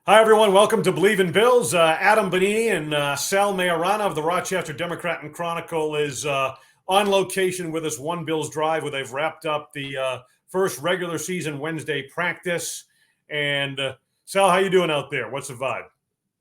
Hi, everyone. Welcome to Believe in Bills. Adam Benigni and Sal Maiorana of the Rochester Democrat and Chronicle is on location with us, One Bills Drive, where they've wrapped up the first regular season Wednesday practice. And Sal, how you doing out there? What's the vibe?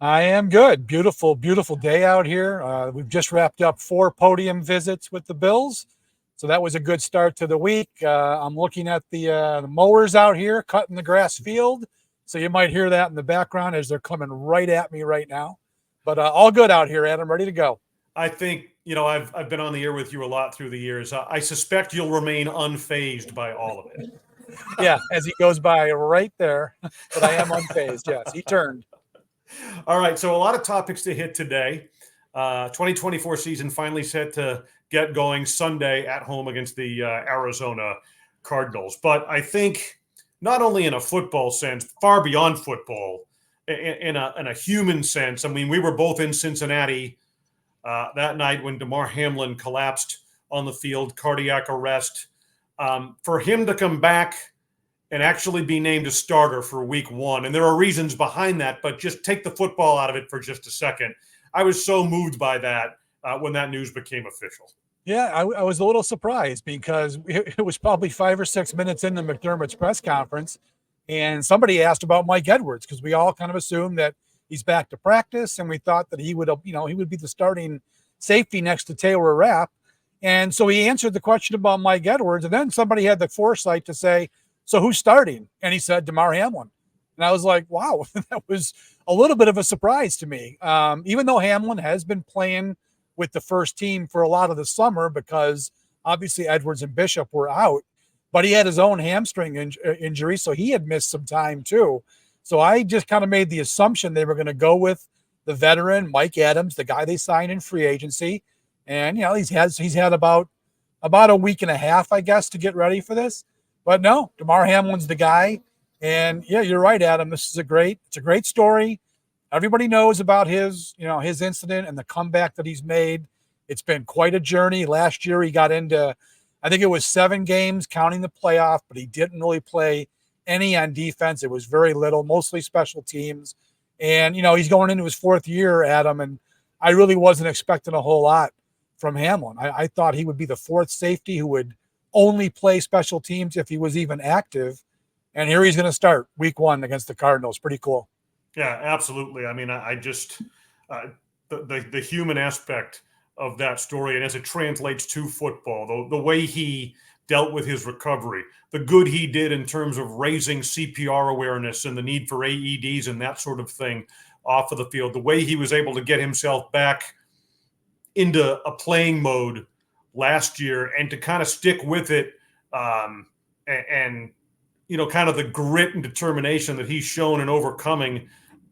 I am good. Beautiful, beautiful day out here. We've just wrapped up 4 podium visits with the Bills. So that was a good start to the week. I'm looking at the mowers out here cutting the grass field. So you might hear that in the background as they're coming right at me right now. But all good out here, Adam. Ready to go. I think, I've been on the air with you a lot through the years. I suspect you'll remain unfazed by all of it. Yeah, as he goes by right there. But I am unfazed. Yes, he turned. All right, so a lot of topics to hit today. 2024 season finally set to get going Sunday at home against the Arizona Cardinals. But I think not only in a football sense, far beyond football, in a human sense. I mean, we were both in Cincinnati that night when Damar Hamlin collapsed on the field, cardiac arrest. For him to come back and actually be named a starter for week one. And there are reasons behind that, but just take the football out of it for just a second. I was so moved by that when that news became official. Yeah, I was a little surprised because it was probably 5 or 6 minutes into McDermott's press conference. And somebody asked about Mike Edwards because we all kind of assumed that he's back to practice. And we thought that he would be the starting safety next to Taylor Rapp. And so he answered the question about Mike Edwards. And then somebody had the foresight to say, so who's starting? And he said, Damar Hamlin. And I was like, wow, that was a little bit of a surprise to me. Even though Hamlin has been playing with the first team for a lot of the summer because obviously Edwards and Bishop were out, but he had his own hamstring injury, so he had missed some time too. So I just kind of made the assumption they were going to go with the veteran Mike Adams, the guy they signed in free agency. And, he's had about a week and a half, I guess, to get ready for this. But no, Damar Hamlin's the guy. And yeah, you're right, Adam. This is it's a great story. Everybody knows about his incident and the comeback that he's made. It's been quite a journey. Last year he got into, I think it was 7 games, counting the playoff, but he didn't really play any on defense. It was very little, mostly special teams. And, he's going into his 4th year, Adam, and I really wasn't expecting a whole lot from Hamlin. I thought he would be the 4th safety who would only play special teams if he was even active. And here he's going to start week 1 against the Cardinals. Pretty cool. Yeah, absolutely. I mean, I just the human aspect of that story, and as it translates to football, the way he dealt with his recovery, the good he did in terms of raising CPR awareness and the need for AEDs and that sort of thing off of the field, the way he was able to get himself back into a playing mode last year and to kind of stick with it, and kind of the grit and determination that he's shown in overcoming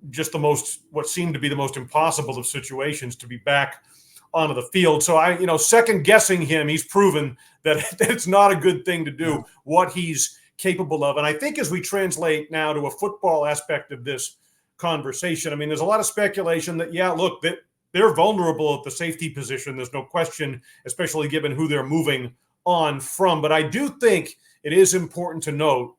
just what seemed to be the most impossible of situations to be back onto the field. So second guessing him, he's proven that it's not a good thing to do, what he's capable of. And I think as we translate now to a football aspect of this conversation, I mean, there's a lot of speculation that, they're vulnerable at the safety position. There's no question, especially given who they're moving on from. But I do think it is important to note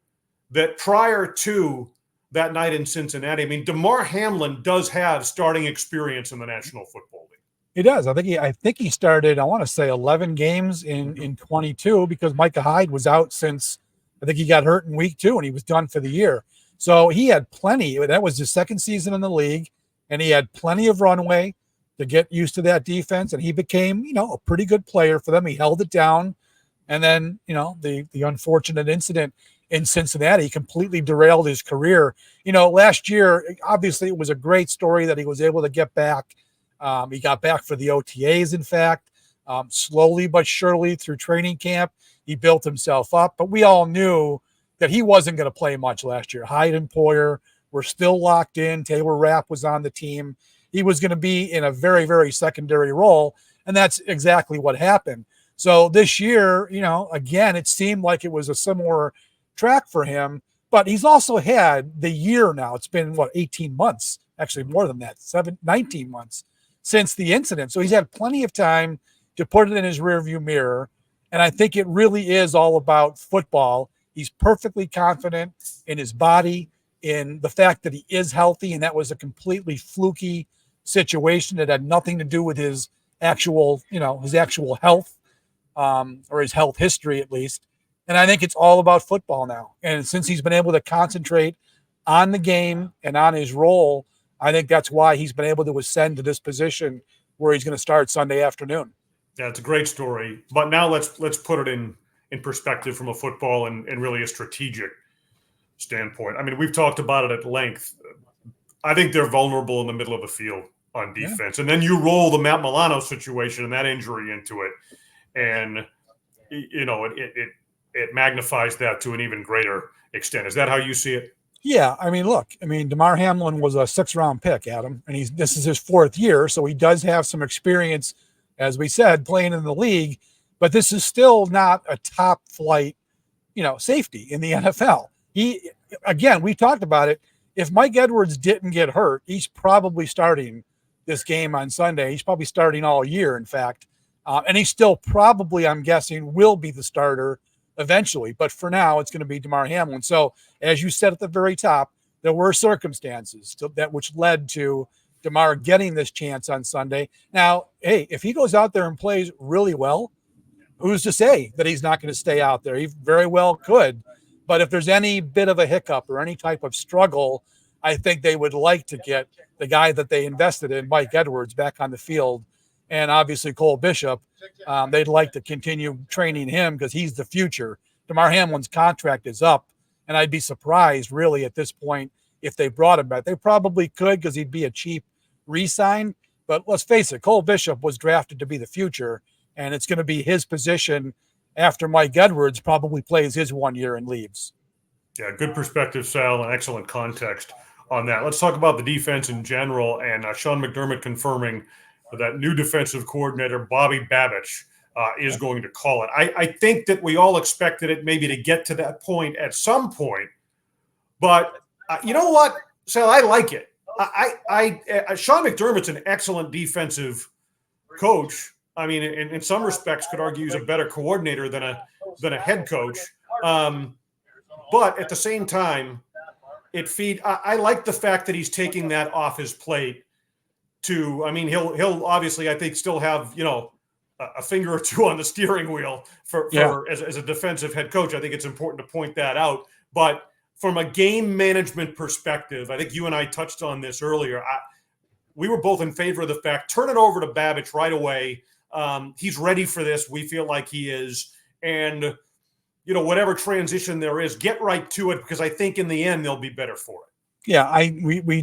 that prior to that night in Cincinnati, I mean, Damar Hamlin does have starting experience in the National Football League. He does. I think he started, I want to say 11 games in 22 because Micah Hyde was out since I think he got hurt in week 2 and he was done for the year. So he had plenty. That was his 2nd season in the league, and he had plenty of runway to get used to that defense, and he became, a pretty good player for them. He held it down, and then, the unfortunate incident in Cincinnati completely derailed his career. Last year, obviously, it was a great story that he was able to get back. He got back for the OTAs, in fact, slowly but surely through training camp. He built himself up, but we all knew that he wasn't going to play much last year. Hyde and Poyer were still locked in. Taylor Rapp was on the team. He was going to be in a very, very secondary role, and that's exactly what happened. So this year, again, it seemed like it was a similar track for him, but he's also had the year now. It's been, 18 months, actually more than that, 19 months since the incident. So he's had plenty of time to put it in his rearview mirror, and I think it really is all about football. He's perfectly confident in his body, in the fact that he is healthy, and that was a completely fluky situation that had nothing to do with his actual, his actual health, or his health history at least. And I think it's all about football now. And since he's been able to concentrate on the game and on his role, I think that's why he's been able to ascend to this position where he's going to start Sunday afternoon. Yeah, it's a great story. But now let's put it in perspective from a football and really a strategic standpoint. I mean, we've talked about it at length. I think they're vulnerable in the middle of the field on defense. Yeah. And then you roll the Matt Milano situation and that injury into it. And, it magnifies that to an even greater extent. Is that how you see it? Yeah. I mean, look, Damar Hamlin was a 6th-round pick, Adam, and this is his 4th year. So he does have some experience, as we said, playing in the league, but this is still not a top flight, safety in the NFL. We talked about it. If Mike Edwards didn't get hurt, he's probably starting this game on Sunday. He's probably starting all year, in fact. And he still probably, I'm guessing, will be the starter eventually. But for now, it's going to be Damar Hamlin. So, as you said at the very top, there were circumstances which led to Damar getting this chance on Sunday. Now, hey, if he goes out there and plays really well, who's to say that he's not going to stay out there? He very well could. But if there's any bit of a hiccup or any type of struggle, I think they would like to get the guy that they invested in, Mike Edwards, back on the field. And obviously Cole Bishop, they'd like to continue training him because he's the future. Damar Hamlin's contract is up, and I'd be surprised really at this point if they brought him back. They probably could because he'd be a cheap re-sign. But let's face it, Cole Bishop was drafted to be the future, and it's going to be his position after Mike Edwards probably plays his 1 year and leaves. Yeah, good perspective, Sal, and excellent context on that. Let's talk about the defense in general, and Sean McDermott confirming that new defensive coordinator, Bobby Babich, is going to call it. I think that we all expected it maybe to get to that point at some point, but you know what, Sal, I like it. Sean McDermott's an excellent defensive coach. I mean, in some respects, could argue he's a better coordinator than a head coach. But at the same time, I like the fact that he's taking that off his plate. He'll obviously, I think, still have a finger or two on the steering wheel as a defensive head coach. I think it's important to point that out. But from a game management perspective, I think you and I touched on this earlier. We were both in favor of the fact, turn it over to Babich right away. He's ready for this. We feel like he is. And, whatever transition there is, get right to it, because I think in the end they'll be better for it. Yeah, we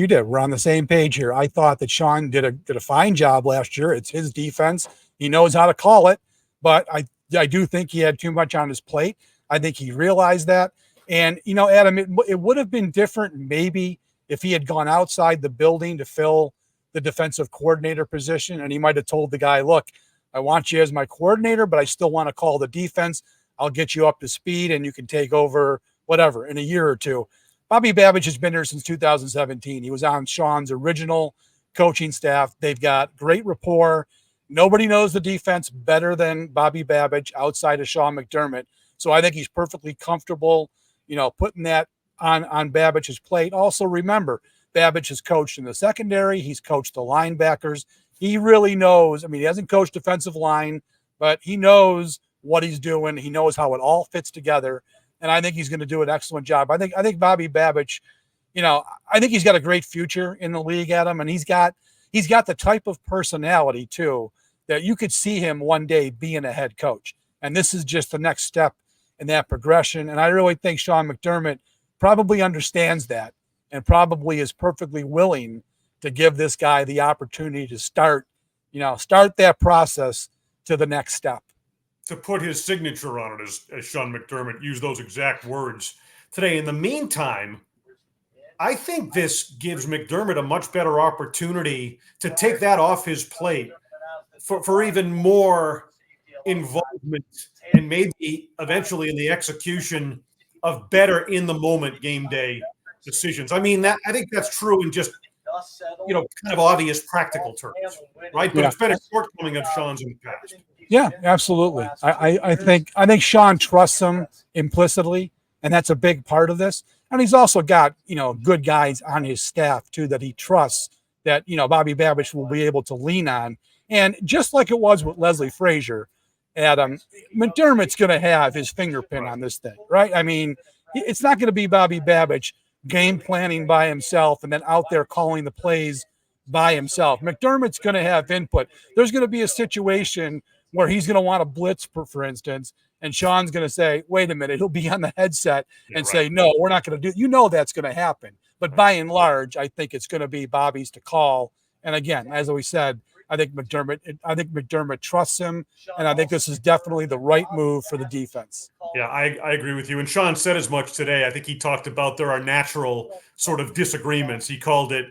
did. We're on the same page here. I thought that Sean did a fine job last year. It's his defense. He knows how to call it, but I do think he had too much on his plate. I think he realized that. And, Adam, it would have been different maybe if he had gone outside the building to fill the defensive coordinator position, and he might have told the guy, look, I want you as my coordinator, but I still want to call the defense. I'll get you up to speed and you can take over whatever in a year or two. Bobby Babich has been here since 2017. He was on Sean's original coaching staff. They've got great rapport. Nobody knows the defense better than Bobby Babich outside of Sean McDermott. So I think he's perfectly comfortable, putting that on Babich's plate. Also, remember, Babich has coached in the secondary. He's coached the linebackers. He really knows. He hasn't coached defensive line, but he knows what he's doing. He knows how it all fits together. And I think he's going to do an excellent job. I think Bobby Babich, I think he's got a great future in the league, Adam, and he's got the type of personality too that you could see him one day being a head coach. And this is just the next step in that progression. And I really think Sean McDermott probably understands that and probably is perfectly willing to give this guy the opportunity to start that process to the next step. To put his signature on it, as Sean McDermott used those exact words today. In the meantime, I think this gives McDermott a much better opportunity to take that off his plate for even more involvement and maybe eventually in the execution of better in-the-moment game day decisions. I think that's true in just kind of obvious practical terms, right? But it's been a shortcoming of Sean's in the past. Yeah, absolutely. I think Sean trusts him implicitly. And that's a big part of this. And he's also got, good guys on his staff too that he trusts that, Bobby Babich will be able to lean on. And just like it was with Leslie Frazier, Adam, McDermott's going to have his fingerprint on this thing, right? I mean, it's not going to be Bobby Babich game planning by himself and then out there calling the plays by himself. McDermott's going to have input. There's going to be a situation where he's going to want to blitz, for instance, and Sean's going to say, wait a minute, he'll be on the headset and say, no, we're not going to do, that's going to happen. But by and large, I think it's going to be Bobby's to call. And again, as we said, I think McDermott trusts him, and I think this is definitely the right move for the defense. Yeah, I agree with you. And Sean said as much today. I think he talked about there are natural sort of disagreements. He called it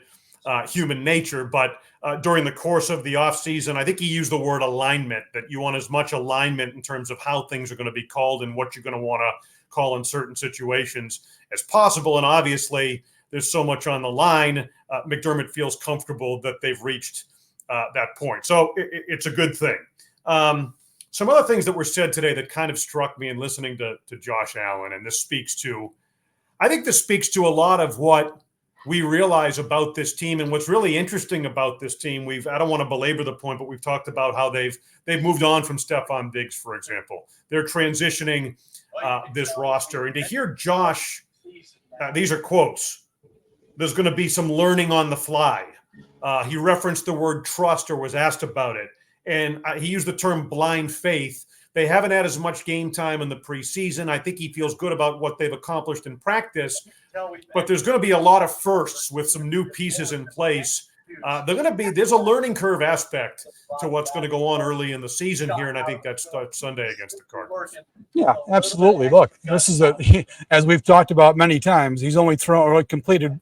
human nature, but during the course of the offseason, I think he used the word alignment, that you want as much alignment in terms of how things are going to be called and what you're going to want to call in certain situations as possible. And obviously, there's so much on the line. McDermott feels comfortable that they've reached that point. So it's a good thing. Some other things that were said today that kind of struck me in listening to Josh Allen, and I think this speaks to a lot of what we realize about this team and what's really interesting about this team. I don't want to belabor the point, but we've talked about how they've moved on from Stephon Diggs, for example. They're transitioning this roster. And to hear Josh, these are quotes, there's going to be some learning on the fly. He referenced the word trust or was asked about it. And he used the term blind faith. They haven't had as much game time in the preseason. I think he feels good about what they've accomplished in practice. But there's going to be a lot of firsts with some new pieces in place. There's a learning curve aspect to what's going to go on early in the season here, and I think that starts Sunday against the Cardinals. Yeah, absolutely. Look, this is as we've talked about many times, he's only completed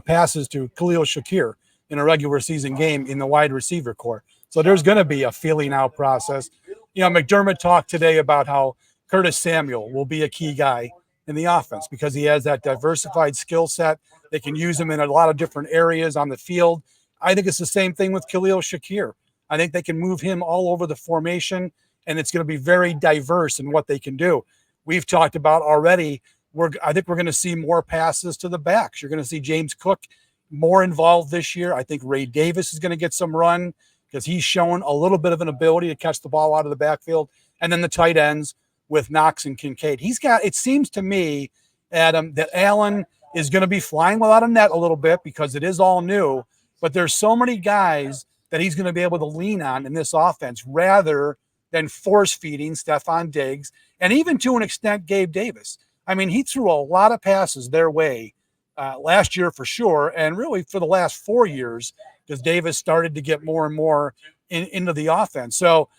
passes to Khalil Shakir in a regular season game in the wide receiver core. So there's going to be a feeling out process. McDermott talked today about how Curtis Samuel will be a key guy in the offense because he has that diversified skill set. They can use him in a lot of different areas on the field. I think it's the same thing with Khalil Shakir. I think they can move him all over the formation, and it's going to be very diverse in what they can do. We've talked about already, I think we're going to see more passes to the backs. You're going to see James Cook more involved this year. I think Ray Davis is going to get some run because he's shown a little bit of an ability to catch the ball out of the backfield. And then the tight ends with Knox and Kincaid. It seems to me, Adam, that Allen is going to be flying without a net a little bit because it is all new, but there's so many guys that he's going to be able to lean on in this offense rather than force feeding Stephon Diggs and even to an extent Gabe Davis. I mean, he threw a lot of passes their way last year for sure, and really for the last 4 years because Davis started to get more and more into the offense. So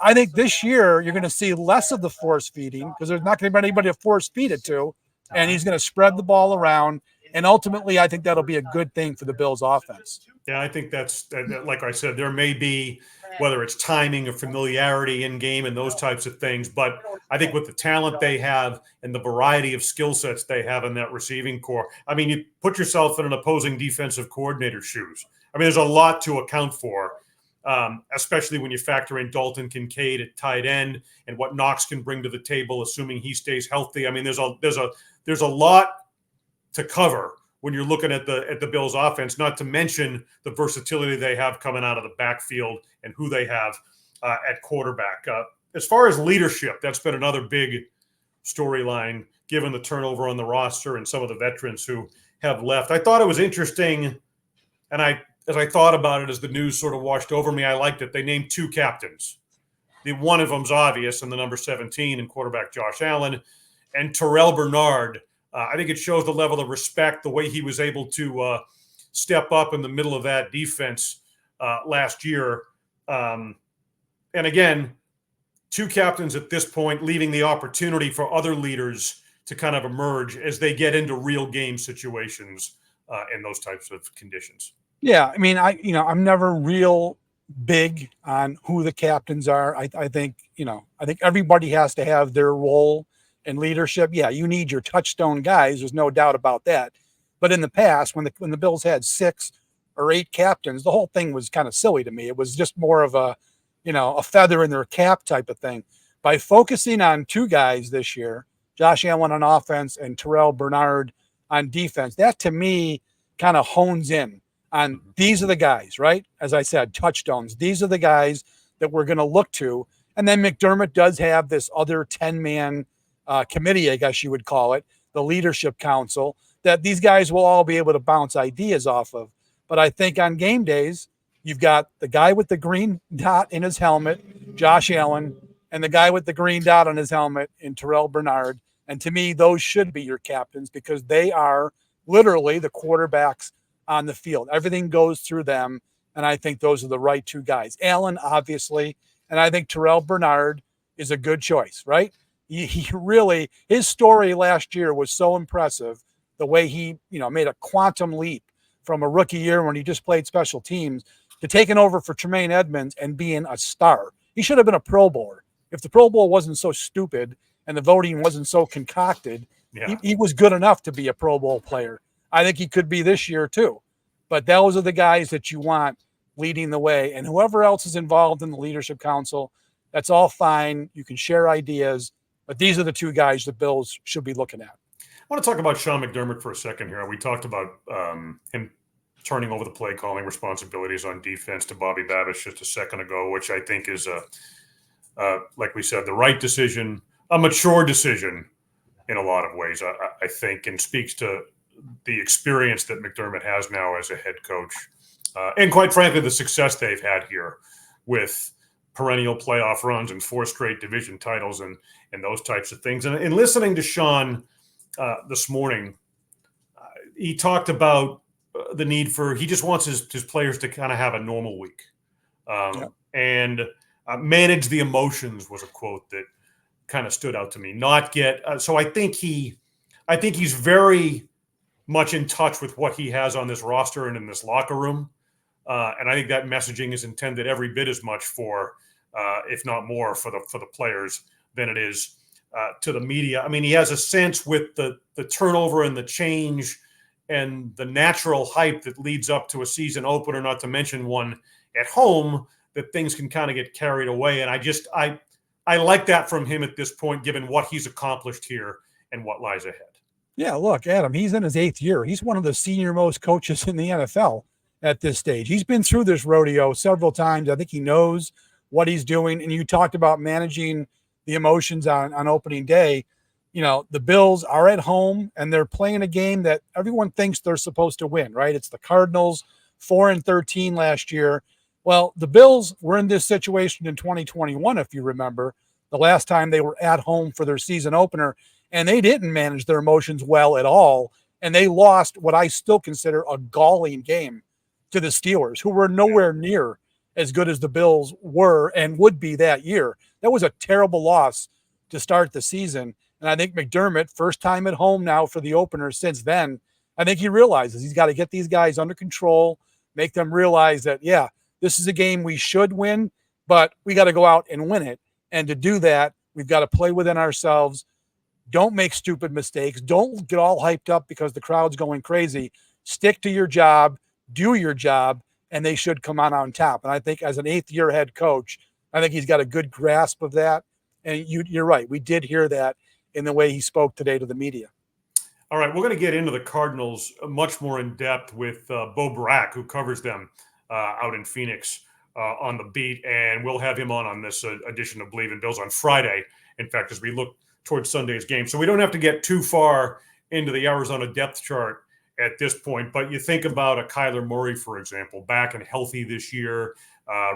I think this year you're going to see less of the force feeding because there's not going to be anybody to force feed it to, and he's going to spread the ball around. And ultimately, I think that'll be a good thing for the Bills' offense. Yeah, I think that's, like I said, there may be, whether it's timing or familiarity in game and those types of things, but I think with the talent they have and the variety of skill sets they have in that receiving core, I mean, you put yourself in an opposing defensive coordinator's shoes. I mean, there's a lot to account for, especially when you factor in Dalton Kincaid at tight end and what Knox can bring to the table, assuming he stays healthy. I mean, there's a lot to cover when you're looking at the Bills offense, not to mention the versatility they have coming out of the backfield and who they have at quarterback. As far as leadership, that's been another big storyline given the turnover on the roster and some of the veterans who have left. I thought it was interesting, and as I thought about it as the news sort of washed over me, I liked it. They named 2 captains. One of them's obvious, and the number 17 and quarterback Josh Allen, and Terrell Bernard. I think it shows the level of respect, the way he was able to step up in the middle of that defense last year. And again, 2 captains at this point, leaving the opportunity for other leaders to kind of emerge as they get into real game situations in those types of conditions. Yeah, I mean, I'm never real big on who the captains are. I think everybody has to have their role in leadership. Yeah, you need your touchstone guys. There's no doubt about that. But in the past, when the Bills had 6 or 8 captains, the whole thing was kind of silly to me. It was just more of a feather in their cap type of thing. By focusing on 2 guys this year, Josh Allen on offense and Terrell Bernard on defense. That to me kind of hones in on these are the guys, right? As I said, touchdowns. These are the guys that we're going to look to. And then McDermott does have this other 10-man committee, I guess you would call it, the leadership council, that these guys will all be able to bounce ideas off of. But I think on game days, you've got the guy with the green dot in his helmet, Josh Allen, and the guy with the green dot on his helmet in Terrell Bernard. And to me, those should be your captains because they are literally the quarterbacks on the field. Everything goes through them. And I think those are the right two guys. Allen, obviously, and I think Terrell Bernard is a good choice, right? He really, his story last year was so impressive. The way he, made a quantum leap from a rookie year when he just played special teams to taking over for Tremaine Edmonds and being a star. He should have been a Pro Bowler. If the Pro Bowl wasn't so stupid and the voting wasn't so concocted, he was good enough to be a Pro Bowl player. I think he could be this year too. But those are the guys that you want leading the way. And whoever else is involved in the leadership council, that's all fine. You can share ideas. But these are the two guys the Bills should be looking at. I want to talk about Sean McDermott for a second here. We talked about him turning over the play calling responsibilities on defense to Bobby Babish just a second ago, which I think is, like we said, the right decision, a mature decision in a lot of ways, I think, and speaks to the experience that McDermott has now as a head coach. And quite frankly, the success they've had here with perennial playoff runs and 4 straight division titles and those types of things. And in listening to Sean this morning, he talked about the need for, he just wants his players to kind of have a normal week and manage the emotions was a quote that kind of stood out to me. Not get so I think he's very much in touch with what he has on this roster and in this locker room. And I think that messaging is intended every bit as much for, if not more, for the players than it is to the media. I mean, he has a sense with the turnover and the change and the natural hype that leads up to a season opener, not to mention one at home, that things can kind of get carried away. And I like that from him at this point, given what he's accomplished here and what lies ahead. Yeah, look, Adam, he's in his 8th year. He's one of the senior-most coaches in the NFL at this stage. He's been through this rodeo several times. I think he knows what he's doing. And you talked about managing the emotions on opening day. The Bills are at home and they're playing a game that everyone thinks they're supposed to win, right? It's the Cardinals, 4-13 last year. Well, the Bills were in this situation in 2021, if you remember, the last time they were at home for their season opener, and they didn't manage their emotions well at all. And they lost what I still consider a galling game to the Steelers, who were nowhere near as good as the Bills were and would be that year. That was a terrible loss to start the season. And I think McDermott, first time at home now for the opener since then, I think he realizes he's got to get these guys under control, make them realize that, this is a game we should win, but we got to go out and win it. And to do that, we've got to play within ourselves. Don't make stupid mistakes. Don't get all hyped up because the crowd's going crazy. Stick to your job, do your job, and they should come on top. And I think as an 8th-year head coach, I think he's got a good grasp of that. And you're right. We did hear that in the way he spoke today to the media. All right, we're going to get into the Cardinals much more in depth with Bo Brack, who covers them out in Phoenix on the beat, and we'll have him on this edition of Believe in Bills on Friday, in fact, as we look towards Sunday's game. So we don't have to get too far into the Arizona depth chart at this point, but you think about a Kyler Murray, for example, back and healthy this year,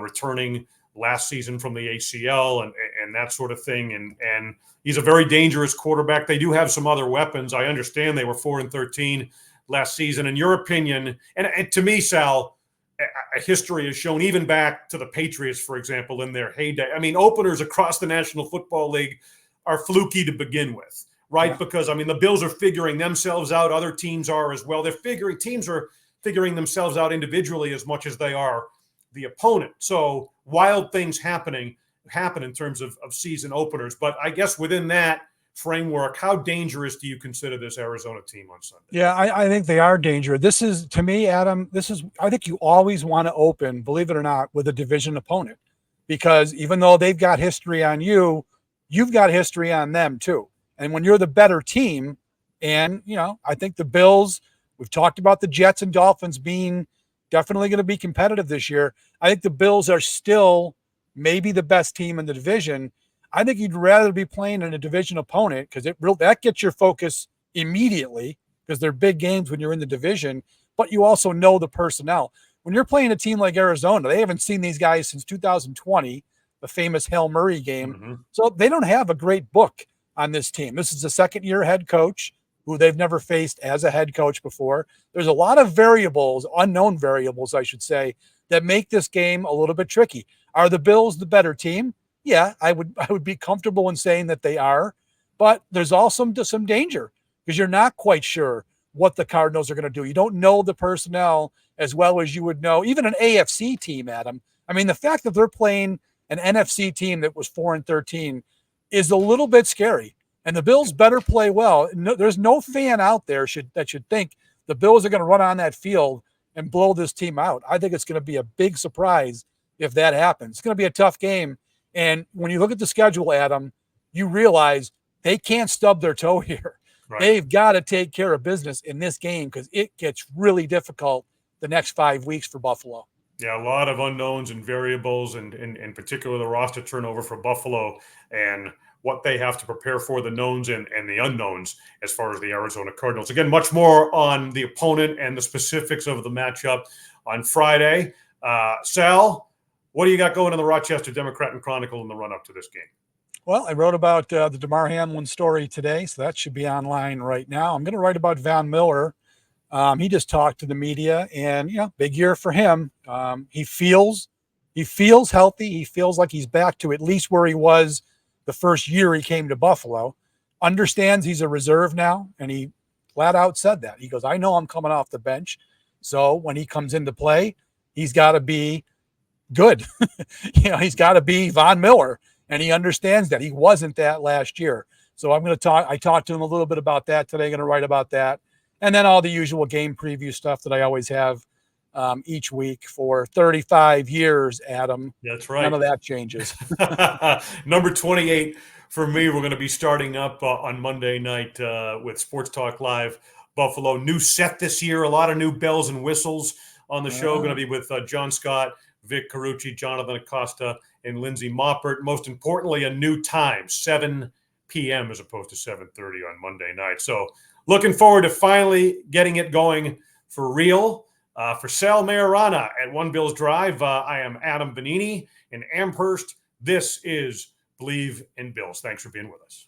returning last season from the ACL and that sort of thing, and he's a very dangerous quarterback. They do have some other weapons. I understand they were 4-13 last season. In your opinion, and to me, Sal, a history has shown, even back to the Patriots, for example, in their heyday. I mean, openers across the National Football League are fluky to begin with, right? Yeah. Because, I mean, the Bills are figuring themselves out. Other teams are as well. Teams are figuring themselves out individually as much as they are the opponent. So wild things happen in terms of season openers. But I guess within that framework, how dangerous do you consider this Arizona team on Sunday? Yeah, I think they are dangerous. This is, to me, Adam, I think you always want to open, believe it or not, with a division opponent, because even though they've got history on you, you've got history on them too. And when you're the better team, and, I think the Bills, we've talked about the Jets and Dolphins being definitely going to be competitive this year. I think the Bills are still maybe the best team in the division. I think you'd rather be playing in a division opponent because that gets your focus immediately because they're big games when you're in the division, but you also know the personnel. When you're playing a team like Arizona, they haven't seen these guys since 2020, the famous Hail Murray game. Mm-hmm. So they don't have a great book on this team. This is a second-year head coach who they've never faced as a head coach before. There's a lot of variables, unknown variables, I should say, that make this game a little bit tricky. Are the Bills the better team? Yeah, I would be comfortable in saying that they are, but there's also some danger because you're not quite sure what the Cardinals are going to do. You don't know the personnel as well as you would know even an AFC team, Adam. I mean, the fact that they're playing an NFC team that was 4-13 is a little bit scary. And the Bills better play well. No, there's no fan out there that should think the Bills are going to run on that field and blow this team out. I think it's going to be a big surprise if that happens. It's going to be a tough game. And when you look at the schedule, Adam, you realize they can't stub their toe here. Right. They've got to take care of business in this game because it gets really difficult the next 5 weeks for Buffalo. Yeah, a lot of unknowns and variables, and in particular the roster turnover for Buffalo and what they have to prepare for, the knowns and the unknowns as far as the Arizona Cardinals. Again, much more on the opponent and the specifics of the matchup on Friday. Sal, what do you got going in the Rochester Democrat and Chronicle in the run-up to this game? Well, I wrote about the Damar Hamlin story today, so that should be online right now. I'm going to write about Von Miller. He just talked to the media, and big year for him. He feels healthy. He feels like he's back to at least where he was the first year he came to Buffalo. Understands he's a reserve now, and he flat out said that. He goes, I know I'm coming off the bench, so when he comes into play, he's got to be good. He's got to be Von Miller, and he understands that. He wasn't that last year. So I talked to him a little bit about that today, going to write about that. And then all the usual game preview stuff that I always have each week for 35 years, Adam. That's right. None of that changes. Number 28 for me, we're going to be starting up on Monday night with Sports Talk Live Buffalo. New set this year, a lot of new bells and whistles on the show. Going to be with John Scott, Vic Carucci, Jonathan Acosta, and Lindsey Moppert. Most importantly, a new time, 7 p.m. as opposed to 7:30 on Monday night. So looking forward to finally getting it going for real. For Sal Maiorana at One Bills Drive, I am Adam Benigni in Amherst. This is Believe in Bills. Thanks for being with us.